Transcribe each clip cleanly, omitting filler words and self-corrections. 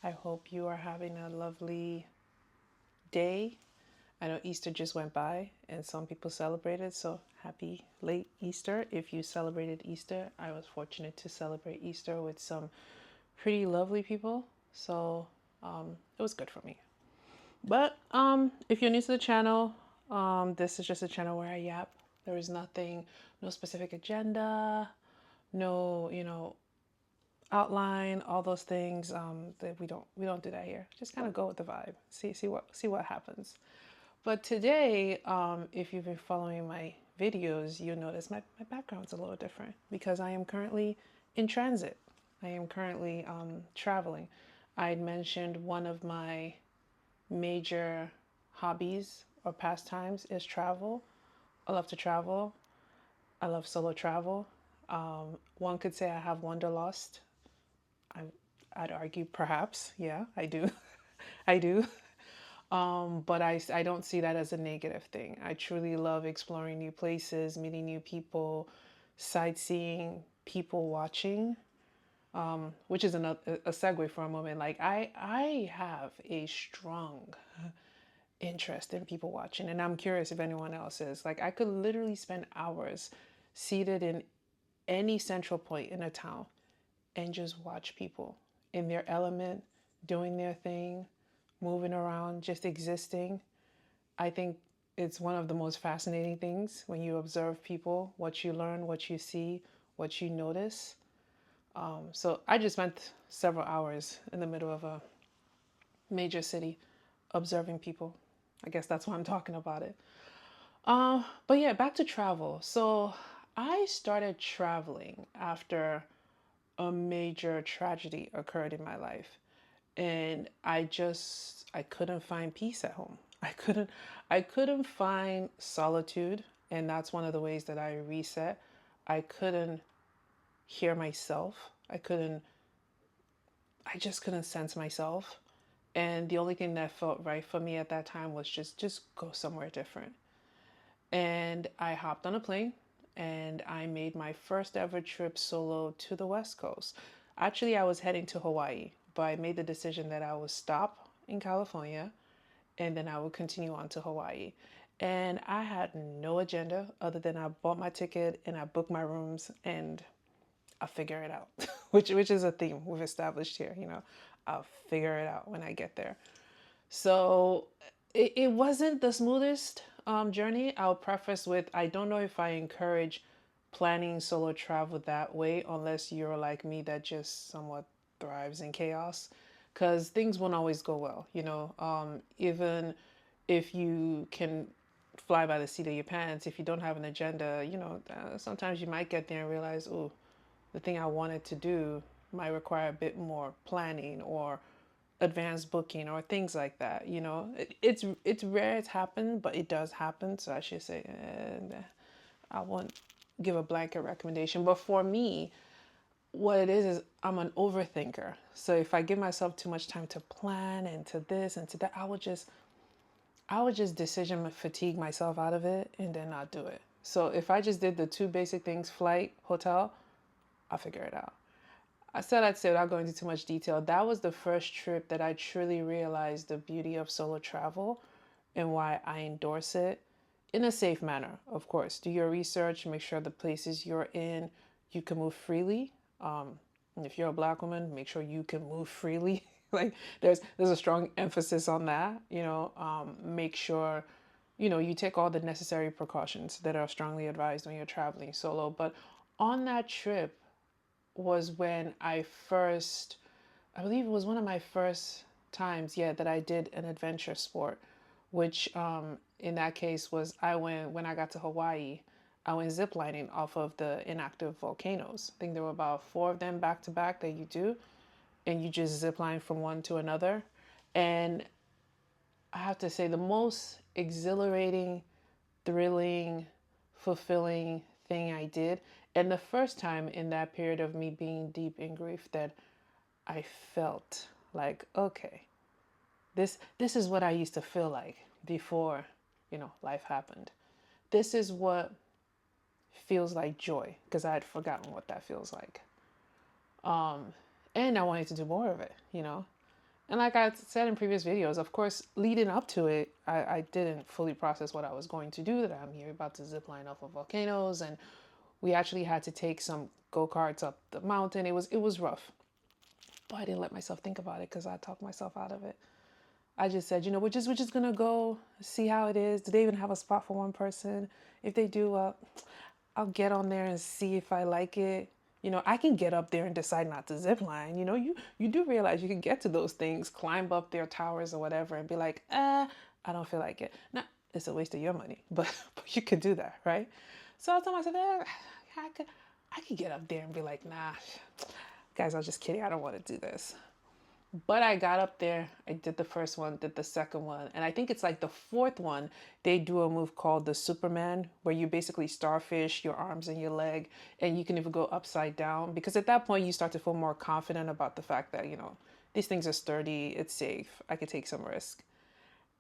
I hope you are having a lovely day. I know Easter just went by and some people celebrated, so happy late Easter. If you celebrated Easter, I was fortunate to celebrate Easter with some pretty lovely people, so it was good for me. But if you're new to the channel, this is just a channel where I yap. There is nothing, no specific agenda, no, outline, all those things. That we don't do that here. Just kind of go with the vibe. See what happens. But today, if you've been following my videos, you'll notice my background's a little different because I am currently in transit. I am currently traveling. I had mentioned one of my major hobbies or pastimes is travel. I love to travel. I love solo travel. One could say I have wanderlust. I, I'd argue perhaps, yeah, I do. I do. But I don't see that as a negative thing. I truly love exploring new places, meeting new people, sightseeing, people watching, which is a segue for a moment. Like I have a strong interest in people watching, and I'm curious if anyone else is. Like I could literally spend hours seated in any central point in a town and just watch people in their element, doing their thing, moving around, just existing. I think it's one of the most fascinating things when you observe people, what you learn, what you see, what you notice. So I just spent several hours in the middle of a major city observing people. I guess that's why I'm talking about it. But yeah, back to travel. So I started traveling after a major tragedy occurred in my life, and I couldn't find peace at home. I couldn't find solitude, and that's one of the ways that I reset. I couldn't hear myself. I just couldn't sense myself. And the only thing that felt right for me at that time was just go somewhere different. And I hopped on a plane and I made my first ever trip solo to the West Coast. Actually, I was heading to Hawaii, but I made the decision that I would stop in California and then I would continue on to Hawaii. And I had no agenda other than I bought my ticket and I booked my rooms and I'll figure it out, which is a theme we've established here. I'll figure it out when I get there. So it wasn't the smoothest journey. I'll preface with I don't know if I encourage planning solo travel that way unless you're like me that just somewhat thrives in chaos because things won't always go well. Even if you can fly by the seat of your pants, if you don't have an agenda, sometimes you might get there and realize, oh, the thing I wanted to do might require a bit more planning or advanced booking or things like that. It's rare it's happened, but it does happen. So I should say, I won't give a blanket recommendation. But for me, what it is I'm an overthinker. So if I give myself too much time to plan and to this and to that, I would just decision fatigue myself out of it and then not do it. So if I just did the two basic things, flight, hotel, I'll figure it out. I said I'd say without going into too much detail, that was the first trip that I truly realized the beauty of solo travel and why I endorse it in a safe manner, of course. Do your research, make sure the places you're in, you can move freely. And if you're a black woman, make sure you can move freely. Like there's a strong emphasis on that. Make sure you take all the necessary precautions that are strongly advised when you're traveling solo. But on that trip, was when I believe it was one of my first times, yeah, that I did an adventure sport, which in that case was when I got to Hawaii, I went ziplining off of the inactive volcanoes. I think there were about four of them back to back that you do, and you just zip line from one to another. And I have to say, the most exhilarating, thrilling, fulfilling thing I did. And the first time in that period of me being deep in grief that I felt like, okay, this is what I used to feel like before, life happened. This is what feels like joy because I had forgotten what that feels like. And I wanted to do more of it. And like I said in previous videos, of course, leading up to it, I didn't fully process what I was going to do, that I'm here about to zip line off of volcanoes. And we actually had to take some go-karts up the mountain. It was rough. But I didn't let myself think about it because I talked myself out of it. I just said, we're just gonna go see how it is. Do they even have a spot for one person? If they do, I'll get on there and see if I like it. I can get up there and decide not to zip line. You do realize you can get to those things, climb up their towers or whatever, and be like, I don't feel like it. Now, it's a waste of your money, but you could do that, right? So I told myself, I could get up there and be like, nah, guys, I was just kidding. I don't want to do this. But I got up there, I did the first one, did the second one, and I think it's like the fourth one, they do a move called the Superman, where you basically starfish your arms and your leg, and you can even go upside down, because at that point you start to feel more confident about the fact that, these things are sturdy, it's safe, I could take some risk.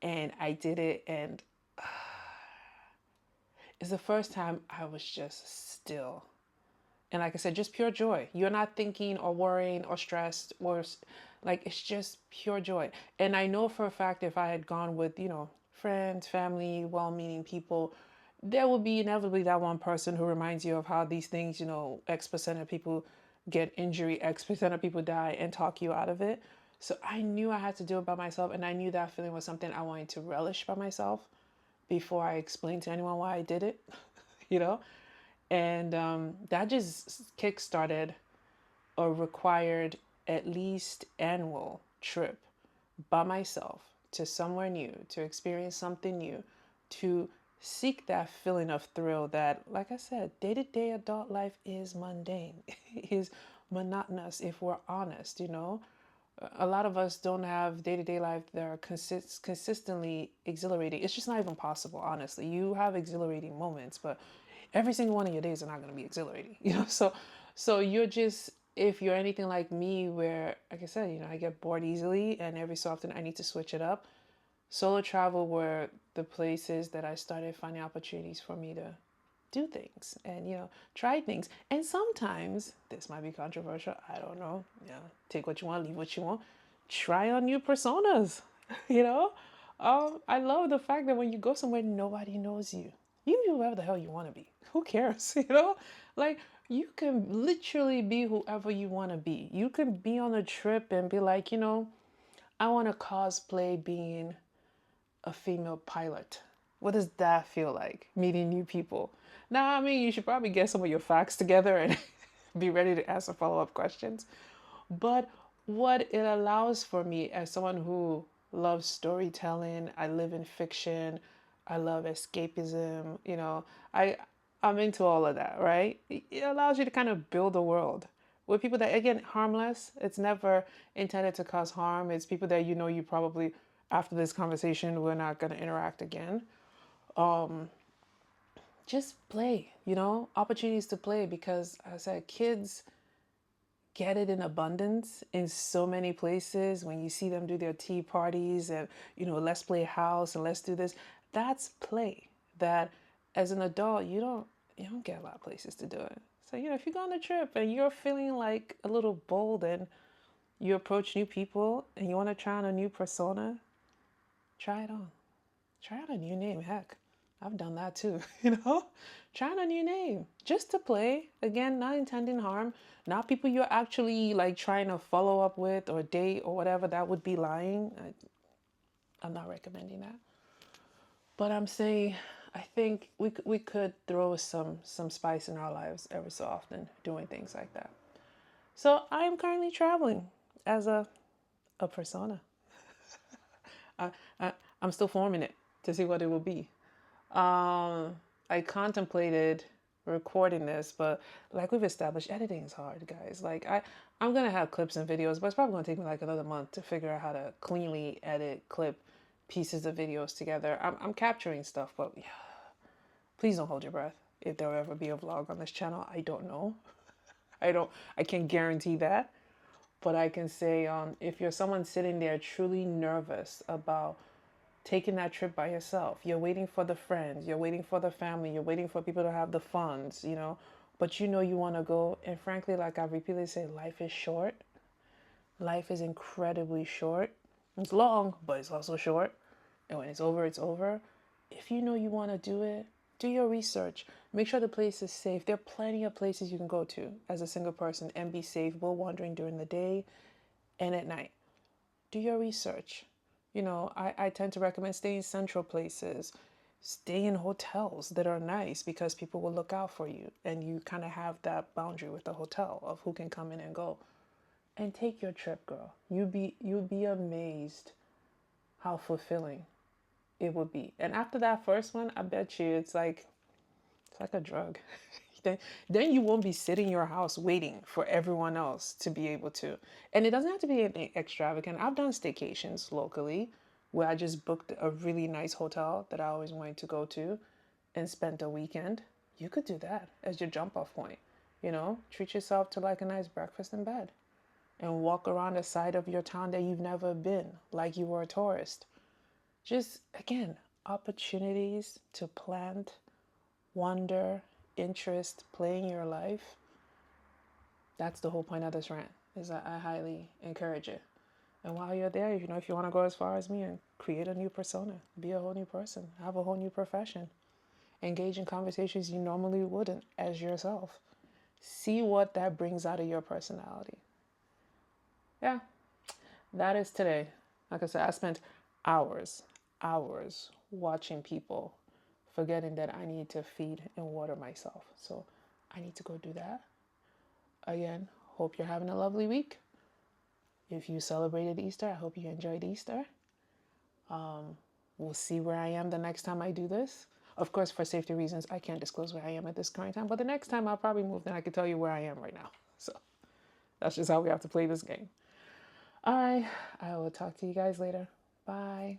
And I did it, and it's the first time I was just still. And like I said, just pure joy. You're not thinking or worrying or stressed or like, it's just pure joy. And I know for a fact if I had gone with, friends, family, well-meaning people, there will be inevitably that one person who reminds you of how these things, X% of people get injury, X% of people die, and talk you out of it. So I knew I had to do it by myself, and I knew that feeling was something I wanted to relish by myself before I explained to anyone why I did it, you know? And that just kickstarted a required at least annual trip by myself to somewhere new, to experience something new, to seek that feeling of thrill that, like I said, day-to-day adult life is mundane, is monotonous if we're honest. A lot of us don't have day-to-day life that are consistently exhilarating. It's just not even possible, honestly. You have exhilarating moments, but every single one of your days are not going to be exhilarating, so you're just, if you're anything like me, where, like I said, I get bored easily, and every so often I need to switch it up. Solo travel were the places that I started finding opportunities for me to do things and, try things. And sometimes this might be controversial, I don't know, take what you want, leave what you want, try on new personas. you know I love the fact that when you go somewhere, nobody knows you. You can be whoever the hell you want to be. Who cares? Like, you can literally be whoever you want to be. You can be on a trip and be like, I want to cosplay being a female pilot. What does that feel like? Meeting new people. Now, I mean, you should probably get some of your facts together and be ready to answer follow-up questions. But what it allows for me, as someone who loves storytelling, I live in fiction, I love escapism, I'm into all of that, right? It allows you to kind of build a world with people that, again, harmless. It's never intended to cause harm. It's people that you probably, after this conversation, we're not going to interact again. Just play, opportunities to play, because as I said, kids get it in abundance in so many places. When you see them do their tea parties and, let's play house and let's do this, that's play that as an adult, you don't get a lot of places to do it. So, if you go on a trip and you're feeling like a little bold and you approach new people and you want to try on a new persona, try it on. Try out a new name. Heck, I've done that too, Try out a new name just to play. Again, not intending harm, not people you're actually like trying to follow up with or date or whatever. That would be lying. I'm not recommending that. But I'm saying, I think we could throw some spice in our lives every so often doing things like that. So I am currently traveling as a persona. I, I'm still forming it to see what it will be. I contemplated recording this, but like we've established, editing is hard, guys. Like, I'm gonna have clips and videos, but it's probably gonna take me like another month to figure out how to cleanly edit, clip pieces of videos together. I'm capturing stuff, but yeah, please don't hold your breath. If there will ever be a vlog on this channel, I don't know. I can't guarantee that, but I can say, if you're someone sitting there truly nervous about taking that trip by yourself, you're waiting for the friends, you're waiting for the family, you're waiting for people to have the funds, but you want to go. And frankly, like I repeatedly say, life is short. Life is incredibly short. It's long, but it's also short. And when it's over, it's over. If you know you want to do it, do your research. Make sure the place is safe. There are plenty of places you can go to as a single person and be safe while wandering during the day and at night. Do your research. I tend to recommend staying in central places. Stay in hotels that are nice because people will look out for you and you kind of have that boundary with the hotel of who can come in and go. And take your trip, girl. You'd be amazed how fulfilling it would be. And after that first one, I bet you it's like a drug. then you won't be sitting in your house waiting for everyone else to be able to. And it doesn't have to be anything extravagant. I've done staycations locally where I just booked a really nice hotel that I always wanted to go to and spent a weekend. You could do that as your jump off point. Treat yourself to like a nice breakfast in bed and walk around the side of your town that you've never been like you were a tourist. Just again, opportunities to plant wonder, interest, playing your life. That's the whole point of this rant, is that I highly encourage it. And while you're there, if you want to go as far as me and create a new persona, be a whole new person, have a whole new profession, engage in conversations you normally wouldn't as yourself. See what that brings out of your personality. Yeah, that is today. Like I said, I spent hours watching people, forgetting that I need to feed and water myself. So I need to go do that. Again, hope you're having a lovely week. If you celebrated Easter, I hope you enjoyed Easter. We'll see where I am the next time I do this. Of course, for safety reasons, I can't disclose where I am at this current time, but the next time I'll probably move, then I can tell you where I am right now. So that's just how we have to play this game. All right, I will talk to you guys later. Bye.